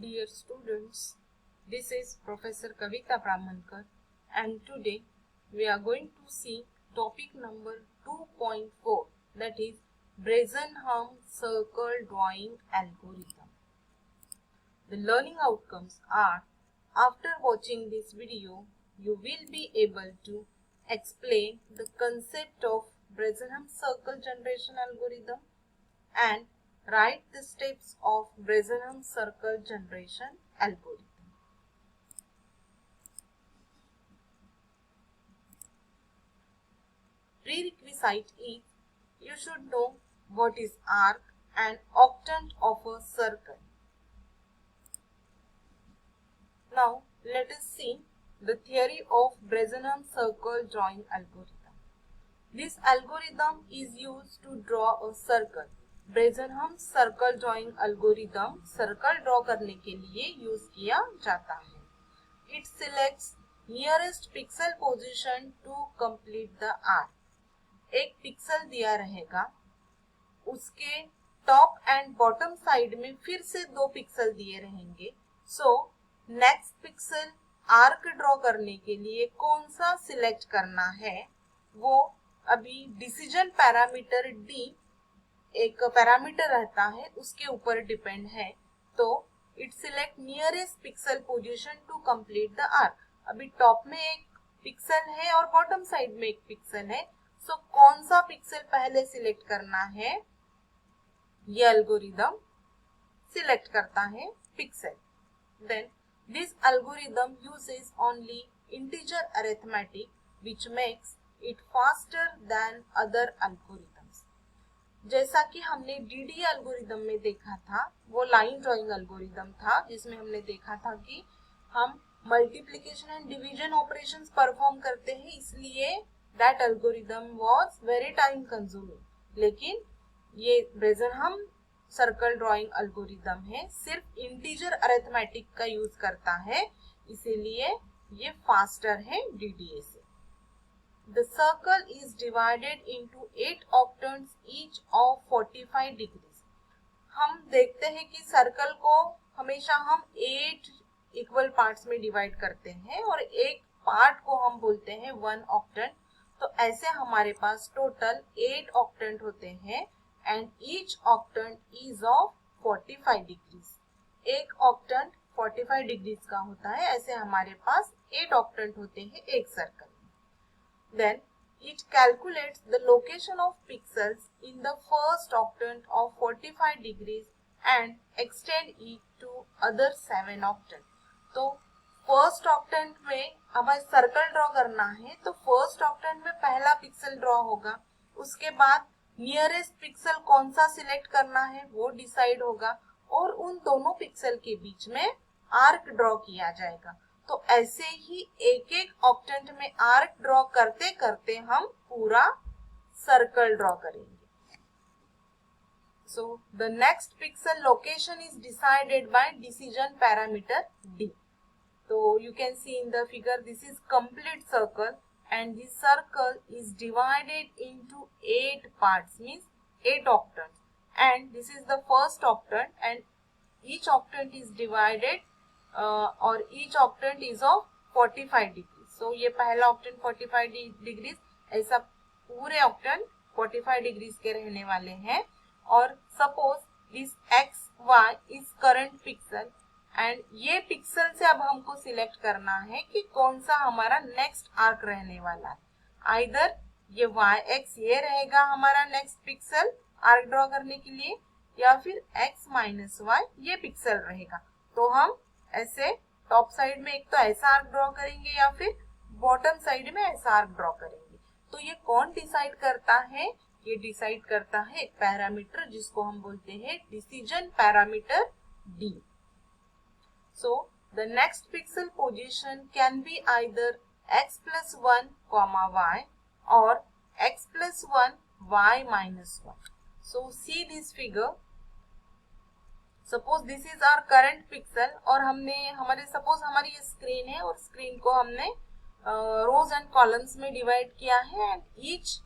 Dear students, this is Professor Kavita Brahmankar, and today we are going to see topic number 2.4, that is Brazenham circle drawing algorithm. The learning outcomes are: after watching this video, you will be able to explain the concept of Brazenham circle generation algorithm and write the steps of Brazenham circle generation algorithm. Prerequisite is you should know what is arc and octant of a circle. Now let us see the theory of Brazenham circle drawing algorithm. This algorithm is used to draw a circle. Bresenham circle drawing algorithm circle draw करने के लिए use किया जाता है. It selects nearest pixel position to complete the arc. एक pixel दिया रहेगा, उसके टॉप एंड बॉटम साइड में फिर से 2 पिक्सल दिए रहेंगे. So next pixel arc draw करने के लिए कौन सा सिलेक्ट करना है वो अभी डिसीजन पैरामीटर डी एक पैरामीटर रहता है उसके ऊपर डिपेंड है. तो it select nearest pixel position to complete the arc. अभी टॉप में एक पिक्सल है और बॉटम साइड में एक पिक्सल है. सो कौन सा पिक्सल पहले सिलेक्ट करना है, ये एल्गोरिदम सिलेक्ट करता है pixel. Then this algorithm uses only integer arithmetic which makes it faster than other algorithms. जैसा कि हमने डीडी एल्गोरिदम में देखा था, वो लाइन ड्राइंग एल्गोरिदम था जिसमें हमने देखा था कि हम multiplication and division operations perform करते हैं, इसलिए that algorithm was very time consuming. लेकिन ये ब्रेजनहम सर्कल ड्राइंग एल्गोरिदम है, सिर्फ इंटीजर अरिथमेटिक का यूज करता है, इसीलिए ये फास्टर है डीडीए से. The circle is divided into 8 octants each of 45 degrees. हम देखते हैं कि सर्कल को हमेशा हम 8 इक्वल पार्ट्स में डिवाइड करते हैं और एक पार्ट को हम बोलते हैं 1 octant. तो ऐसे हमारे पास टोटल 8 octant होते हैं and each octant is of 45 degrees. एक octant 45 डिग्रीज का होता है, ऐसे हमारे पास 8 octant होते हैं एक circle. Then it calculates the location of pixels in the first octant of 45 degrees and extend it to other 7 octant. तो फर्स्ट ऑक्टेंट में हमें सर्कल ड्रॉ करना है, तो फर्स्ट ऑक्टेंट में पहला पिक्सल ड्रॉ होगा, उसके बाद नियरेस्ट पिक्सल कौन सा सिलेक्ट करना है वो डिसाइड होगा और उन दोनों पिक्सल के बीच में आर्क ड्रॉ किया जाएगा. तो ऐसे ही एक एक ऑक्टेंट में आर्क ड्रॉ करते करते हम पूरा सर्कल ड्रॉ करेंगे. So the next pixel location is decided by decision parameter D. तो you can see in the figure this is complete circle and this circle is divided into 8 parts, means 8 octants, and this is the first octant and each octant is divided और each octant is of 45 degree. So ये पहला octant 45 degrees, ऐसा पूरे octant 45 degrees के रहने वाले हैं. और suppose this x y is current pixel and ये पिक्सल से अब हमको सिलेक्ट करना है कि कौन सा हमारा नेक्स्ट आर्क रहने वाला है. आइदर ये वाई एक्स ये रहेगा हमारा नेक्स्ट पिक्सल आर्क ड्रॉ करने के लिए, या फिर एक्स माइनस वाई ये पिक्सल रहेगा. तो हम ऐसे टॉप साइड में एक तो ऐसा आर्क ड्रॉ करेंगे या फिर बॉटम साइड में ऐसा आर्क ड्रॉ करेंगे. तो ये कौन डिसाइड करता है, ये डिसाइड करता है एक पैरामीटर जिसको हम बोलते हैं decision parameter D. So the next pixel position can be either x+1, y और x+1, y-1. So see this figure. Suppose this is our current pixel और हमने सपोज हमारी ये स्क्रीन है और स्क्रीन को हमने रोज एंड कॉलम्स में डिवाइड किया है एंड ईच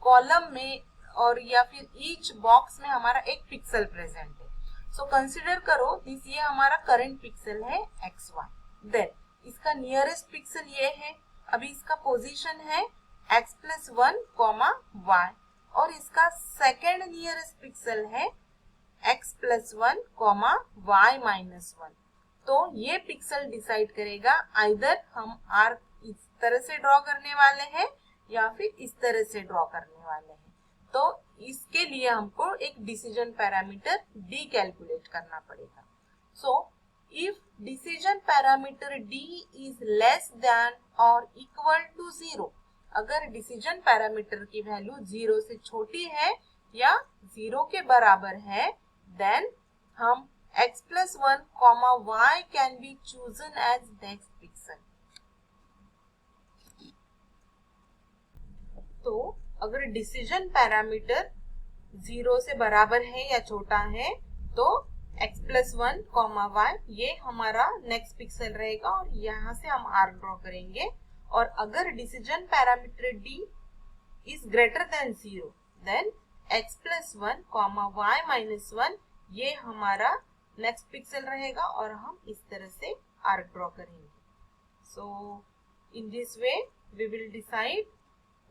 कॉलम में और या फिर ईच बॉक्स में हमारा एक पिक्सल प्रेजेंट है. सो कंसिडर करो दिस ये हमारा करंट पिक्सल है xy, देन इसका नियरेस्ट पिक्सल ये है, अभी इसका पोजीशन है x+1, y और इसका सेकेंड नियरेस्ट पिक्सल है x+1, y-1। तो ये पिक्सल डिसाइड करेगा आइदर हम आर्क इस तरह से ड्रॉ करने वाले हैं या फिर इस तरह से ड्रॉ करने वाले हैं। तो इसके लिए हमको एक डिसीजन पैरामीटर d कैलकुलेट करना पड़ेगा। So if decision parameter d is less than और इक्वल टू 0, अगर डिसीजन पैरामीटर की वैल्यू 0 से छोटी है या 0 के बराबर है, देन हम x+1, y can be chosen as next pixel। तो अगर डिसीजन पैरामीटर 0 से बराबर है या छोटा है तो x+1, y ये हमारा नेक्स्ट पिक्सल रहेगा और यहाँ से हम आर्क ड्रॉ करेंगे। और अगर decision parameter d is greater than 0, then x+1, y-1 ये हमारा नेक्स्ट पिक्सल रहेगा और हम इस तरह से आर्क ड्रॉ करेंगे। So in this way we will decide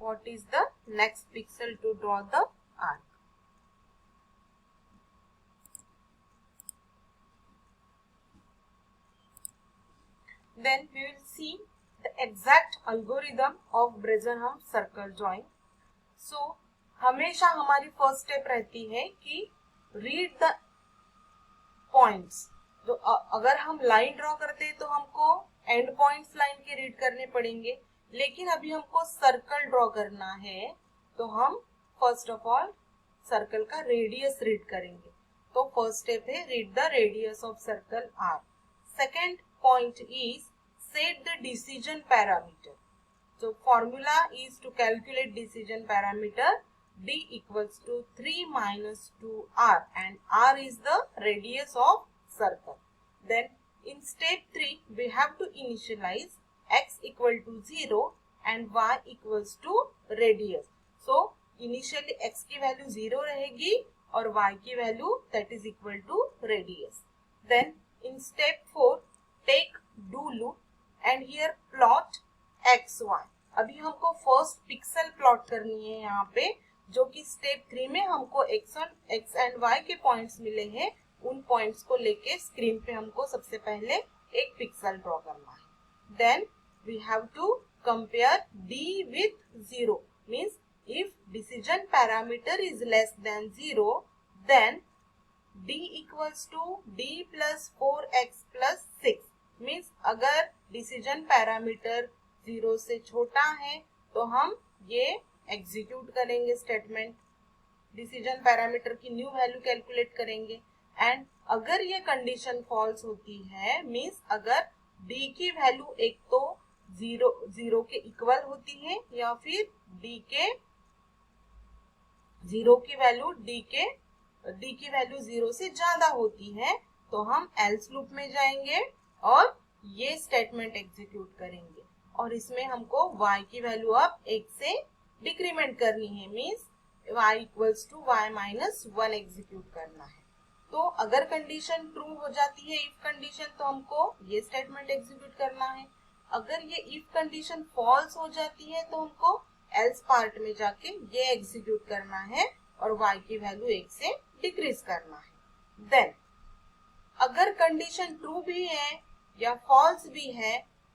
what is the next pixel to draw the arc. Then we will see the exact algorithm of Brazenham circle drawing. So हमेशा हमारी first step रहती है कि read the points. तो अगर हम line draw करते हैं तो हमको एंड पॉइंट्स लाइन के रीड करने पड़ेंगे, लेकिन अभी हमको सर्कल ड्रॉ करना है तो हम फर्स्ट ऑफ ऑल सर्कल का रेडियस रीड करेंगे। तो फर्स्ट स्टेप है read the radius of circle r। Second point is set the decision parameter. So formula is to calculate decision parameter d equals to 3 minus 2r and r is the radius of circle. Then in step 3 we have to initialize x equal to 0 and y equals to radius. So initially x की value 0 रहेगी और y की value that is equal to radius. Then in step 4 take do loop and here plot xy। अभी हमको first pixel plot करनी है यहाँ पे, जो कि स्टेप 3 में हमको x एंड y के पॉइंट्स मिले हैं, उन पॉइंट्स को लेके स्क्रीन पे हमको सबसे पहले एक पिक्सल ड्रॉ करना है। Then we have to compare d with 0, means if decision parameter is less than 0, then d equals to d plus 4x plus 6, means अगर decision parameter 0 से छोटा है तो हम ये एग्जीक्यूट करेंगे स्टेटमेंट, डिसीजन पैरामीटर की न्यू वैल्यू कैलकुलेट करेंगे। एंड अगर ये कंडीशन फॉल्स होती है, मींस अगर d की वैल्यू एक तो 0 के इक्वल होती है या फिर d की वैल्यू 0 से ज्यादा होती है, तो हम एल्स लूप में जाएंगे और ये स्टेटमेंट एग्जीक्यूट करेंगे। और इसमें हमको y की वैल्यू अब 1 से डिक्रीमेंट करनी है, means y equals to y-1 execute करना है। तो अगर कंडीशन ट्रू हो जाती है इफ कंडीशन, तो हमको ये स्टेटमेंट एग्जीक्यूट करना है। अगर ये इफ कंडीशन फॉल्स हो जाती है तो हमको एल्स पार्ट में जाके ये एग्जीक्यूट करना है और y की वैल्यू 1 से डिक्रीज करना है। देन अगर कंडीशन ट्रू भी है या फॉल्स भी है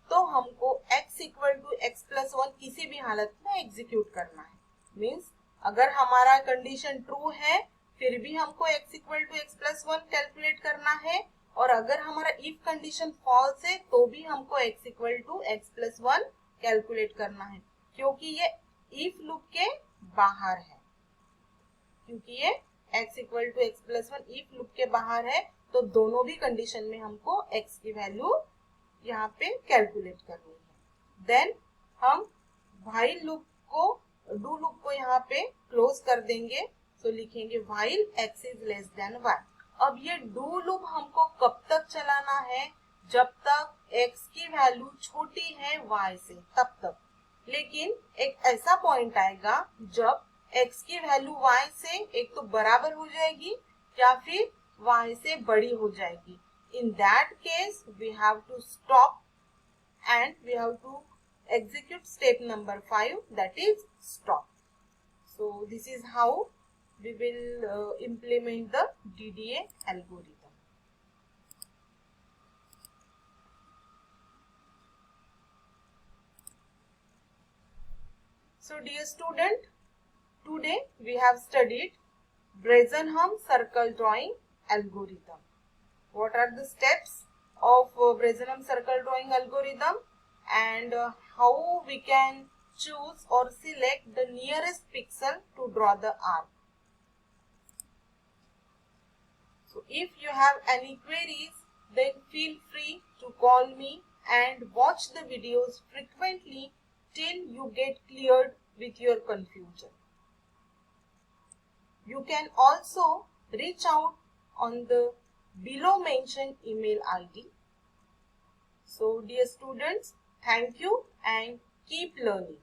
तो हमको x इक्वल टू x+1 किसी भी हालत में एग्जीक्यूट करना है। मींस अगर हमारा कंडीशन ट्रू है फिर भी हमको x equal to x+1 calculate करना है, और अगर हमारा इफ कंडीशन फॉल्स है तो भी हमको x equal to x+1 calculate करना है, क्योंकि ये इफ लूप के बाहर है। क्योंकि ये x equal to x+1 if loop के बाहर है तो दोनों भी कंडीशन में हमको x की वैल्यू यहाँ पे कैलकुलेट करनी है। देन हम व्हाइल लूप को डू लूप को यहाँ पे क्लोज कर देंगे। तो लिखेंगे while x is less than y। अब ये डू लूप हमको कब तक चलाना है? जब तक x की वैल्यू छोटी है y से, तब तक। लेकिन एक ऐसा पॉइंट आएगा जब x की वैल्यू y से एक तो बराबर हो जाएगी या फिर y से बड़ी हो जाएगी. In that case, we have to stop and we have to execute step number 5, that is stop. So this is how we will implement the DDA algorithm. So dear student, today we have studied Brazenham circle drawing algorithm. What are the steps of Brazenham circle drawing algorithm and how we can choose or select the nearest pixel to draw the arc. So if you have any queries, then feel free to call me and watch the videos frequently till you get cleared with your confusion. You can also reach out on the below mentioned email ID. So dear students, thank you and keep learning.